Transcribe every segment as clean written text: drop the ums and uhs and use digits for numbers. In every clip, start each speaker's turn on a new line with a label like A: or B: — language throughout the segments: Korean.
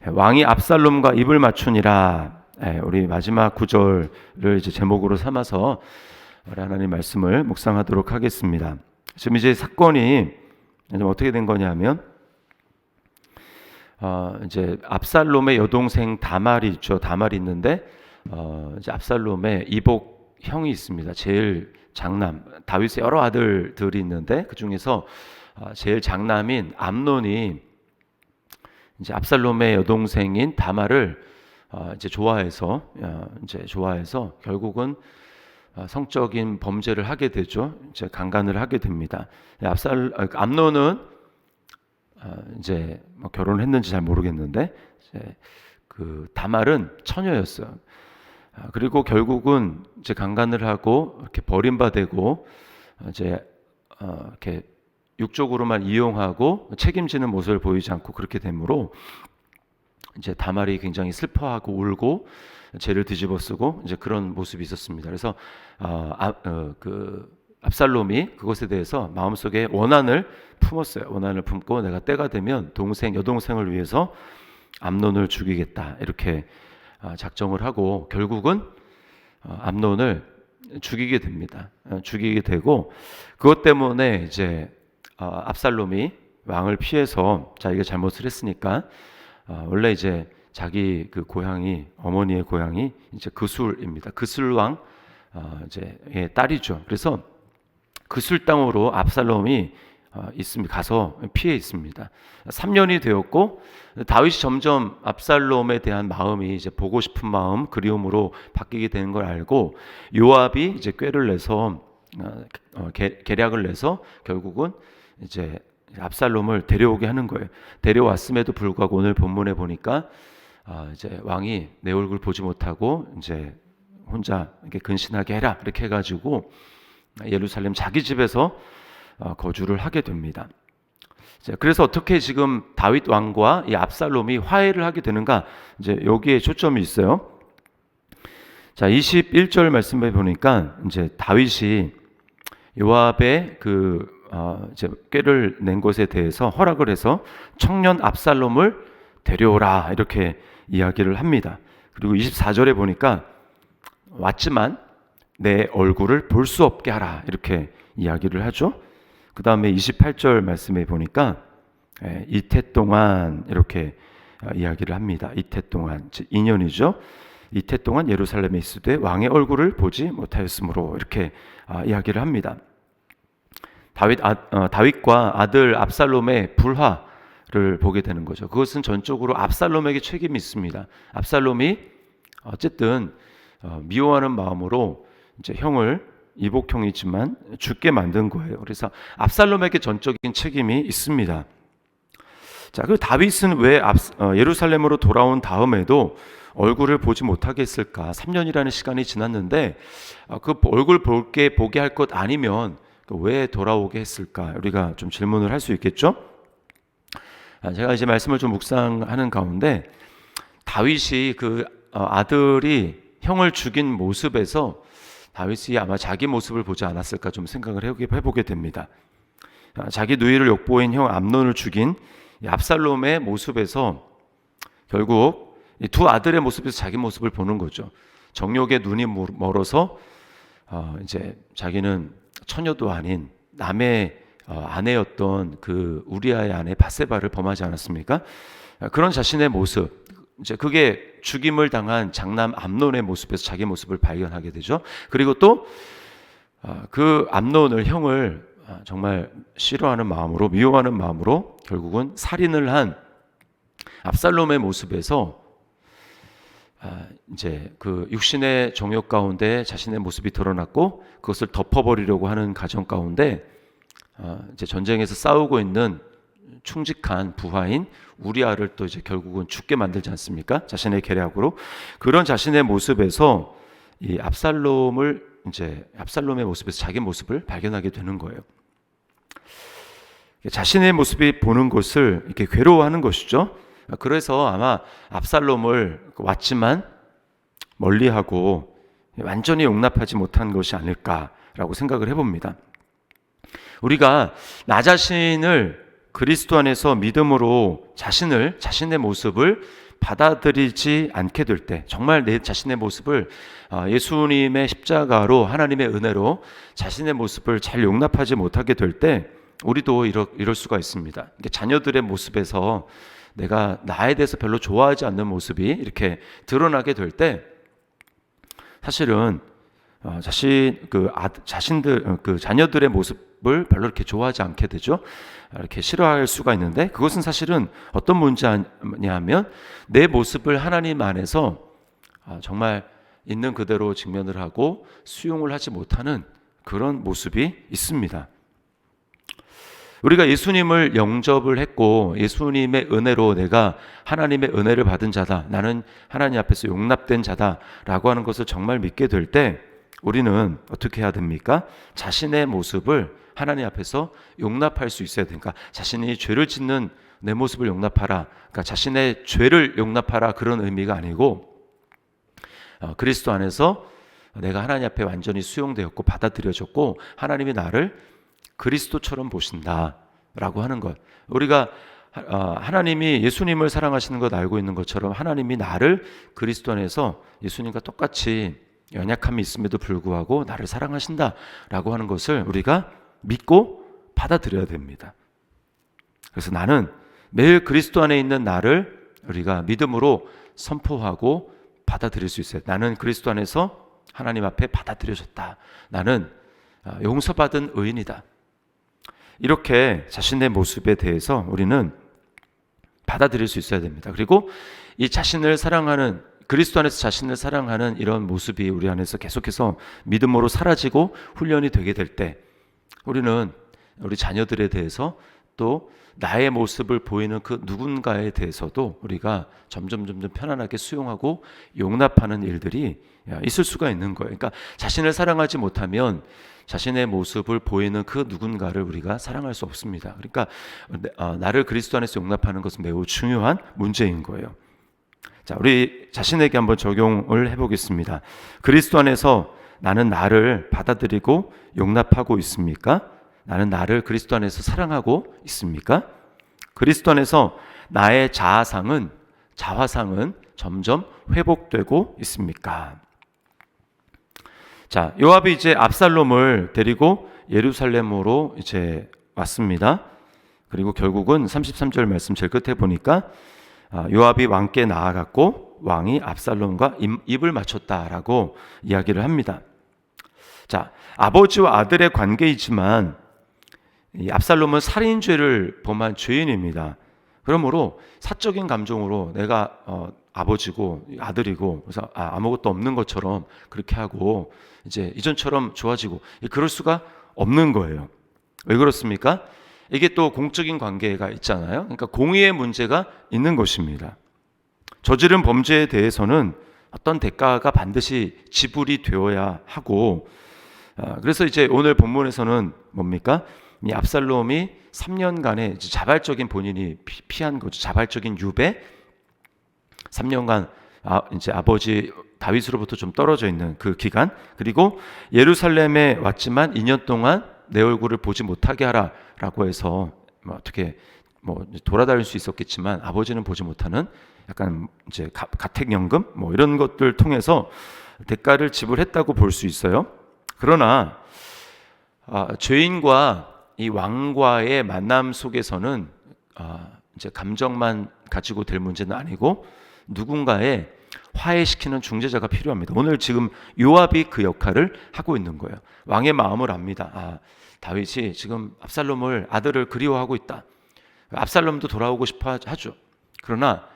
A: 왕이 압살롬과 입을 맞추니라. 우리 마지막 구절을 이제 제목으로 삼아서 우리 하나님 말씀을 묵상하도록 하겠습니다. 지금 이제 사건이 어떻게 된 거냐면, 이제 압살롬의 여동생 다말이 있죠. 다말이 있는데, 이제 압살롬의 이복 형이 있습니다. 제일 장남, 다윗의 여러 아들들이 있는데 그 중에서 제일 장남인 암논이 이제 압살롬의 여동생인 다말을 이제 좋아해서 결국은 성적인 범죄를 하게 되죠. 이제 강간을 하게 됩니다. 암논은 이제 뭐 결혼을 했는지 잘 모르겠는데 이제 그 다말은 처녀였어요. 그리고 결국은 이제 강간을 하고 이렇게 버림받고 이제 이렇게 육적으로만 이용하고 책임지는 모습을 보이지 않고 그렇게 되므로 이제 다말이 굉장히 슬퍼하고 울고 죄를 뒤집어쓰고 이제 그런 모습이 있었습니다. 그래서 그 압살롬이 그것에 대해서 마음속에 원한을 품었어요. 원한을 품고 내가 때가 되면 여동생을 위해서 암논을 죽이겠다 이렇게 작정을 하고 결국은 암논을 죽이게 됩니다. 죽이게 되고 그것 때문에 이제 압살롬이 왕을 피해서 자기가 잘못을 했으니까 원래 이제 자기 그 고향이 어머니의 고향이 이제 그술입니다. 그술 왕 이제 딸이죠. 그래서 그술 땅으로 압살롬이 가서 피해 있습니다. 3년이 되었고 다윗이 점점 압살롬에 대한 마음이 이제 보고 싶은 마음, 그리움으로 바뀌게 되는 걸 알고 요압이 이제 꾀를 내서 계략을 내서 결국은 이제 압살롬을 데려오게 하는 거예요. 데려왔음에도 불구하고 오늘 본문에 보니까 이제 왕이 내 얼굴 보지 못하고 이제 혼자 이렇게 근신하게 해라 이렇게 해가지고 예루살렘 자기 집에서 거주를 하게 됩니다. 그래서 어떻게 지금 다윗 왕과 이 압살롬이 화해를 하게 되는가? 이제 여기에 초점이 있어요. 자, 21절 말씀에 보니까 이제 다윗이 요압의 이제 꾀를 낸 것에 대해서 허락을 해서 청년 압살롬을 데려오라 이렇게 이야기를 합니다. 그리고 24절에 보니까 왔지만 내 얼굴을 볼 수 없게 하라 이렇게 이야기를 하죠. 그 다음에 28절 말씀에 보니까 이태 동안 이렇게 이야기를 합니다. 이태 동안 2년이죠. 이태 동안 예루살렘에 있으되 왕의 얼굴을 보지 못하였으므로 이렇게 이야기를 합니다. 다윗과 아들 압살롬의 불화를 보게 되는 거죠. 그것은 전적으로 압살롬에게 책임이 있습니다. 압살롬이 어쨌든 미워하는 마음으로 이제 형을 이복형이지만 죽게 만든 거예요. 그래서 압살롬에게 전적인 책임이 있습니다. 자, 그 다윗은 왜 예루살렘으로 돌아온 다음에도 얼굴을 보지 못하게 했을까? 3년이라는 시간이 지났는데 그 얼굴 보게 할 것 아니면 왜 돌아오게 했을까? 우리가 좀 질문을 할 수 있겠죠? 제가 이제 말씀을 좀 묵상하는 가운데 다윗이 그 아들이 형을 죽인 모습에서 다윗이 아마 자기 모습을 보지 않았을까 좀 생각을 해보게 됩니다. 자기 누이를 욕보인 형 암논을 죽인 압살롬의 모습에서 결국 이 두 아들의 모습에서 자기 모습을 보는 거죠. 정욕에 눈이 멀어서 이제 자기는 처녀도 아닌 남의 아내였던 그 우리아의 아내 바세바를 범하지 않았습니까? 그런 자신의 모습, 이제 그게 죽임을 당한 장남 암논의 모습에서 자기 모습을 발견하게 되죠. 그리고 또 그 암논을 형을 정말 싫어하는 마음으로 미워하는 마음으로 결국은 살인을 한 압살롬의 모습에서 이제 그 육신의 정욕 가운데 자신의 모습이 드러났고 그것을 덮어버리려고 하는 가정 가운데 이제 전쟁에서 싸우고 있는 충직한 부하인 우리아를 또 이제 결국은 죽게 만들지 않습니까? 자신의 계략으로. 그런 자신의 모습에서 이 압살롬의 모습에서 자기 모습을 발견하게 되는 거예요. 자신의 모습이 보는 것을 이렇게 괴로워하는 것이죠. 그래서 아마 압살롬을 왔지만 멀리하고 완전히 용납하지 못한 것이 아닐까라고 생각을 해봅니다. 우리가 나 자신을 그리스도 안에서 믿음으로 자신의 모습을 받아들이지 않게 될 때, 정말 내 자신의 모습을 예수님의 십자가로 하나님의 은혜로 자신의 모습을 잘 용납하지 못하게 될 때 우리도 이럴 수가 있습니다. 자녀들의 모습에서 내가 나에 대해서 별로 좋아하지 않는 모습이 이렇게 드러나게 될 때 사실은 자녀들의 모습을 별로 이렇게 좋아하지 않게 되죠. 이렇게 싫어할 수가 있는데, 그것은 사실은 어떤 문제냐면 내 모습을 하나님 안에서 정말 있는 그대로 직면을 하고 수용을 하지 못하는 그런 모습이 있습니다. 우리가 예수님을 영접을 했고 예수님의 은혜로 내가 하나님의 은혜를 받은 자다, 나는 하나님 앞에서 용납된 자다라고 하는 것을 정말 믿게 될 때 우리는 어떻게 해야 됩니까? 자신의 모습을 하나님 앞에서 용납할 수 있어야 되니까, 자신이 죄를 짓는 내 모습을 용납하라, 그러니까 자신의 죄를 용납하라, 그런 의미가 아니고 그리스도 안에서 내가 하나님 앞에 완전히 수용되었고 받아들여졌고 하나님이 나를 그리스도처럼 보신다라고 하는 것. 우리가 하나님이 예수님을 사랑하시는 것 알고 있는 것처럼 하나님이 나를 그리스도 안에서 예수님과 똑같이 연약함이 있음에도 불구하고 나를 사랑하신다라고 하는 것을 우리가 믿고 받아들여야 됩니다. 그래서 나는 매일 그리스도 안에 있는 나를 우리가 믿음으로 선포하고 받아들일 수 있어요. 나는 그리스도 안에서 하나님 앞에 받아들여졌다. 나는 용서받은 의인이다. 이렇게 자신의 모습에 대해서 우리는 받아들일 수 있어야 됩니다. 그리고 이 자신을 사랑하는, 그리스도 안에서 자신을 사랑하는 이런 모습이 우리 안에서 계속해서 믿음으로 사라지고 훈련이 되게 될 때 우리는 우리 자녀들에 대해서 또 나의 모습을 보이는 그 누군가에 대해서도 우리가 점점 편안하게 수용하고 용납하는 일들이 있을 수가 있는 거예요. 그러니까 자신을 사랑하지 못하면 자신의 모습을 보이는 그 누군가를 우리가 사랑할 수 없습니다. 그러니까 나를 그리스도 안에서 용납하는 것은 매우 중요한 문제인 거예요. 자, 우리 자신에게 한번 적용을 해보겠습니다. 그리스도 안에서 나는 나를 받아들이고 용납하고 있습니까? 나는 나를 그리스도 안에서 사랑하고 있습니까? 그리스도 안에서 나의 자화상은 점점 회복되고 있습니까? 자, 요압이 이제 압살롬을 데리고 예루살렘으로 이제 왔습니다. 그리고 결국은 33절 말씀 제일 끝에 보니까 요압이 왕께 나아갔고 왕이 압살롬과 입을 맞췄다라고 이야기를 합니다. 자, 아버지와 아들의 관계이지만 이 압살롬은 살인죄를 범한 죄인입니다. 그러므로 사적인 감정으로 내가 아버지고 아들이고 그래서 아무것도 없는 것처럼 그렇게 하고 이제 이전처럼 좋아지고 그럴 수가 없는 거예요. 왜 그렇습니까? 이게 또 공적인 관계가 있잖아요. 그러니까 공의의 문제가 있는 것입니다. 저지른 범죄에 대해서는 어떤 대가가 반드시 지불이 되어야 하고, 그래서 이제 오늘 본문에서는 뭡니까? 이 압살롬이 3년간의 자발적인 본인이 피한 거죠. 자발적인 유배. 3년간 이제 아버지 다윗으로부터 좀 떨어져 있는 그 기간, 그리고 예루살렘에 왔지만 2년 동안 내 얼굴을 보지 못하게 하라라고 해서 어떻게 돌아다닐 수 있었겠지만 아버지는 보지 못하는 약간 이제 가택연금 이런 것들 통해서 대가를 지불했다고 볼 수 있어요. 그러나 죄인과 이 왕과의 만남 속에서는 이제 감정만 가지고 될 문제는 아니고 누군가의 화해시키는 중재자가 필요합니다. 오늘 지금 요압이 그 역할을 하고 있는 거예요. 왕의 마음을 압니다. 다윗이 지금 아들을 그리워하고 있다. 압살롬도 돌아오고 싶어 하죠. 그러나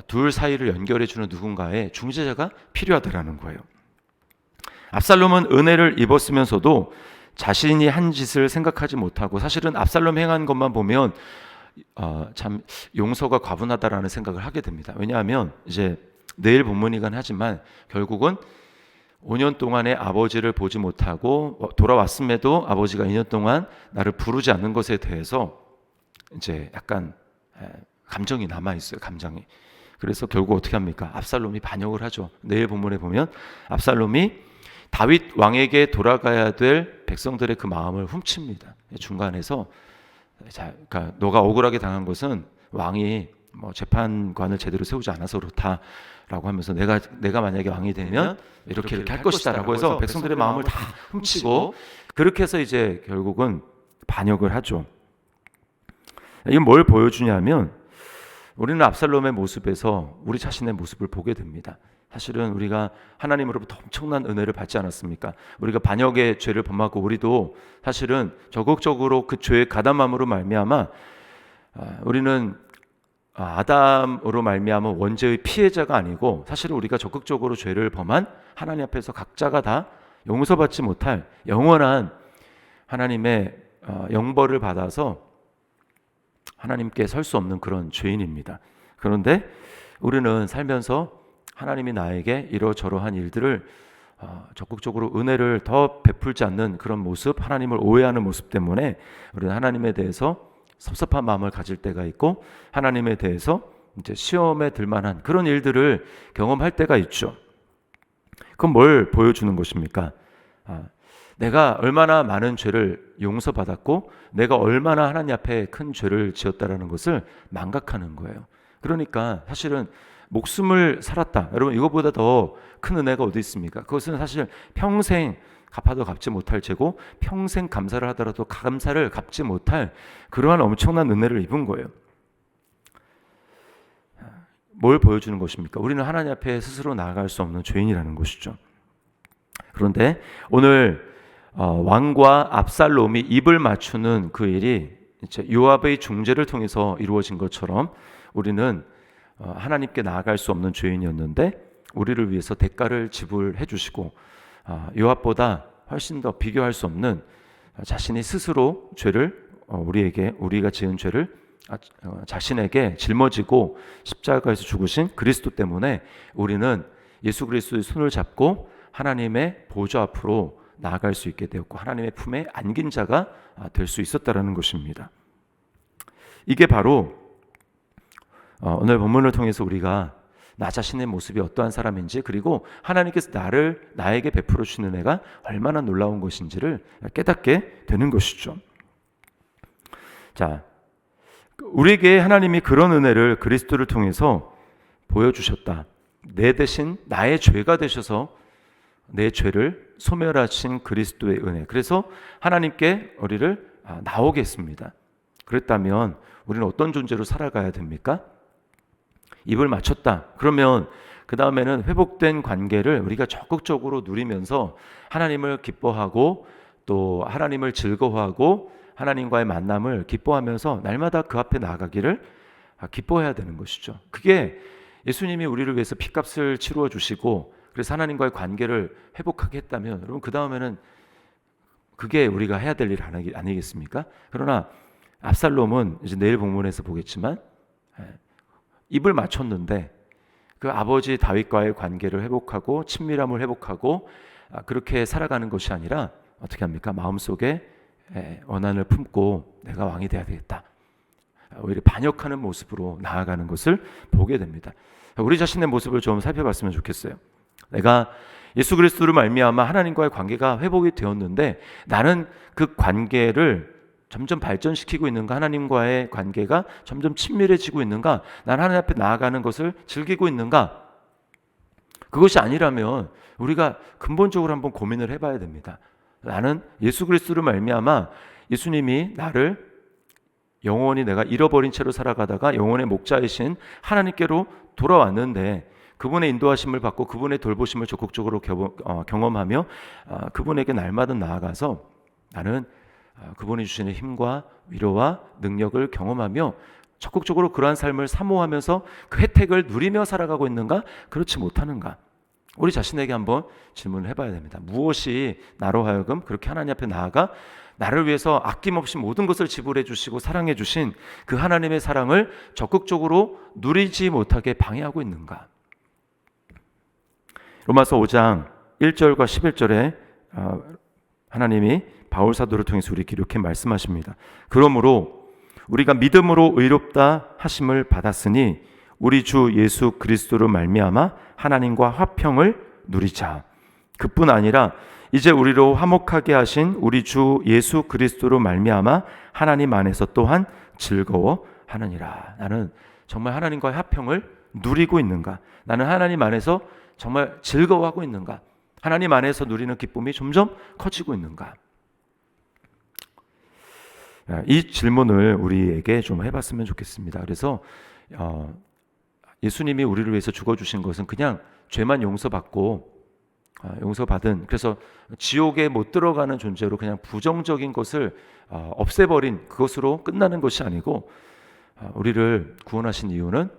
A: 둘 사이를 연결해주는 누군가의 중재자가 필요하다라는 거예요. 압살롬은 은혜를 입었으면서도 자신이 한 짓을 생각하지 못하고, 사실은 압살롬 행한 것만 보면 참 용서가 과분하다라는 생각을 하게 됩니다. 왜냐하면 이제 내일 본문이긴 하지만 결국은 5년 동안의 아버지를 보지 못하고 돌아왔음에도 아버지가 2년 동안 나를 부르지 않는 것에 대해서 이제 약간 감정이 남아있어요. 감정이. 그래서 결국 어떻게 합니까? 압살롬이 반역을 하죠. 내일 본문에 보면 압살롬이 다윗 왕에게 돌아가야 될 백성들의 그 마음을 훔칩니다. 중간에서 자, 그러니까 너가 억울하게 당한 것은 왕이 뭐 재판관을 제대로 세우지 않아서 그렇다라고 하면서 내가 만약에 왕이 되면 이렇게 할 것이다라고 해서 백성들의 마음을 다 훔치고 그렇게 해서 이제 결국은 반역을 하죠. 이건 뭘 보여주냐면 우리는 압살롬의 모습에서 우리 자신의 모습을 보게 됩니다. 사실은 우리가 하나님으로부터 엄청난 은혜를 받지 않았습니까? 우리가 반역의 죄를 범하고 우리도 사실은 적극적으로 그 죄의 가담함으로 말미암아 우리는 아담으로 말미암아 원죄의 피해자가 아니고 사실은 우리가 적극적으로 죄를 범한 하나님 앞에서 각자가 다 용서받지 못할 영원한 하나님의 영벌을 받아서 하나님께 설 수 없는 그런 죄인입니다. 그런데 우리는 살면서 하나님이 나에게 이러저러한 일들을 적극적으로 은혜를 더 베풀지 않는 그런 모습, 하나님을 오해하는 모습 때문에 우리는 하나님에 대해서 섭섭한 마음을 가질 때가 있고 하나님에 대해서 이제 시험에 들 만한 그런 일들을 경험할 때가 있죠. 그럼 뭘 보여주는 것입니까? 내가 얼마나 많은 죄를 용서받았고 내가 얼마나 하나님 앞에 큰 죄를 지었다라는 것을 망각하는 거예요. 그러니까 사실은 목숨을 살았다. 여러분 이거보다 더 큰 은혜가 어디 있습니까? 그것은 사실 평생 갚아도 갚지 못할 죄고 평생 감사를 하더라도 감사를 갚지 못할 그러한 엄청난 은혜를 입은 거예요. 뭘 보여주는 것입니까? 우리는 하나님 앞에 스스로 나아갈 수 없는 죄인이라는 것이죠. 그런데 오늘 왕과 압살롬이 입을 맞추는 그 일이 이제 요압의 중재를 통해서 이루어진 것처럼 우리는 하나님께 나아갈 수 없는 죄인이었는데 우리를 위해서 대가를 지불해 주시고 요압보다 훨씬 더 비교할 수 없는 자신이 스스로 죄를 우리가 지은 죄를 자신에게 짊어지고 십자가에서 죽으신 그리스도 때문에 우리는 예수 그리스도의 손을 잡고 하나님의 보좌 앞으로 나아갈 수 있게 되었고 하나님의 품에 안긴 자가 될 수 있었다라는 것입니다. 이게 바로 오늘 본문을 통해서 우리가 나 자신의 모습이 어떠한 사람인지 그리고 하나님께서 나에게 베풀어 주시는 은혜가 얼마나 놀라운 것인지를 깨닫게 되는 것이죠. 자, 우리에게 하나님이 그런 은혜를 그리스도를 통해서 보여주셨다. 내 대신 나의 죄가 되셔서 내 죄를 소멸하신 그리스도의 은혜. 그래서 하나님께 우리를 나오게 했습니다. 그랬다면 우리는 어떤 존재로 살아가야 됩니까? 입을 맞췄다. 그러면 그 다음에는 회복된 관계를 우리가 적극적으로 누리면서 하나님을 기뻐하고 또 하나님을 즐거워하고 하나님과의 만남을 기뻐하면서 날마다 그 앞에 나아가기를 기뻐해야 되는 것이죠. 그게 예수님이 우리를 위해서 피값을 치루어 주시고 그래서 하나님과의 관계를 회복하게 했다면 여러분 그 다음에는 그게 우리가 해야 될 일 아니겠습니까? 그러나 압살롬은 이제 내일 본문에서 보겠지만 입을 맞췄는데 그 아버지 다윗과의 관계를 회복하고 친밀함을 회복하고 그렇게 살아가는 것이 아니라 어떻게 합니까? 마음속에 원한을 품고 내가 왕이 돼야 되겠다. 오히려 반역하는 모습으로 나아가는 것을 보게 됩니다. 우리 자신의 모습을 좀 살펴봤으면 좋겠어요. 내가 예수 그리스도를 말미암아 하나님과의 관계가 회복이 되었는데 나는 그 관계를 점점 발전시키고 있는가? 하나님과의 관계가 점점 친밀해지고 있는가? 난 하나님 앞에 나아가는 것을 즐기고 있는가? 그것이 아니라면 우리가 근본적으로 한번 고민을 해봐야 됩니다. 나는 예수 그리스도를 말미암아 예수님이 나를 영원히 내가 잃어버린 채로 살아가다가 영원의 목자이신 하나님께로 돌아왔는데 그분의 인도하심을 받고 그분의 돌보심을 적극적으로 경험하며 그분에게 날마다 나아가서 나는 그분이 주시는 힘과 위로와 능력을 경험하며 적극적으로 그러한 삶을 사모하면서 그 혜택을 누리며 살아가고 있는가? 그렇지 못하는가? 우리 자신에게 한번 질문을 해봐야 됩니다. 무엇이 나로 하여금 그렇게 하나님 앞에 나아가 나를 위해서 아낌없이 모든 것을 지불해 주시고 사랑해 주신 그 하나님의 사랑을 적극적으로 누리지 못하게 방해하고 있는가? 로마서 5장 1절과 11절에 하나님이 바울 사도를 통해서 우리에게 이렇게 말씀하십니다. 그러므로 우리가 믿음으로 의롭다 하심을 받았으니 우리 주 예수 그리스도로 말미암아 하나님과 화평을 누리자. 그뿐 아니라 이제 우리로 화목하게 하신 우리 주 예수 그리스도로 말미암아 하나님 안에서 또한 즐거워하느니라. 나는 정말 하나님과의 화평을 누리고 있는가? 나는 하나님 안에서 정말 즐거워하고 있는가? 하나님 안에서 누리는 기쁨이 점점 커지고 있는가? 이 질문을 우리에게 좀 해봤으면 좋겠습니다. 그래서 예수님이 우리를 위해서 죽어주신 것은 그냥 죄만 용서받은, 그래서 지옥에 못 들어가는 존재로 그냥 부정적인 것을 없애버린 그것으로 끝나는 것이 아니고, 우리를 구원하신 이유는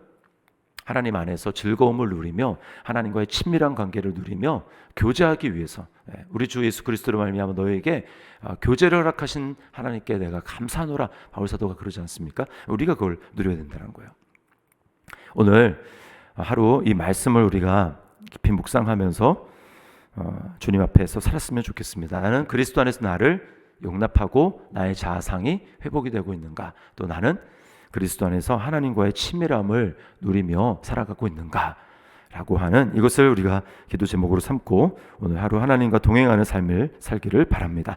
A: 하나님 안에서 즐거움을 누리며 하나님과의 친밀한 관계를 누리며 교제하기 위해서, 우리 주 예수 그리스도로 말미암아 너에게 교제를 허락하신 하나님께 내가 감사하노라, 바울 사도가 그러지 않습니까? 우리가 그걸 누려야 된다는 거예요. 오늘 하루 이 말씀을 우리가 깊이 묵상하면서 주님 앞에서 살았으면 좋겠습니다. 나는 그리스도 안에서 나를 용납하고 나의 자아상이 회복이 되고 있는가? 또 나는 그리스도 안에서 하나님과의 친밀함을 누리며 살아가고 있는가? 라고 하는 이것을 우리가 기도 제목으로 삼고 오늘 하루 하나님과 동행하는 삶을 살기를 바랍니다.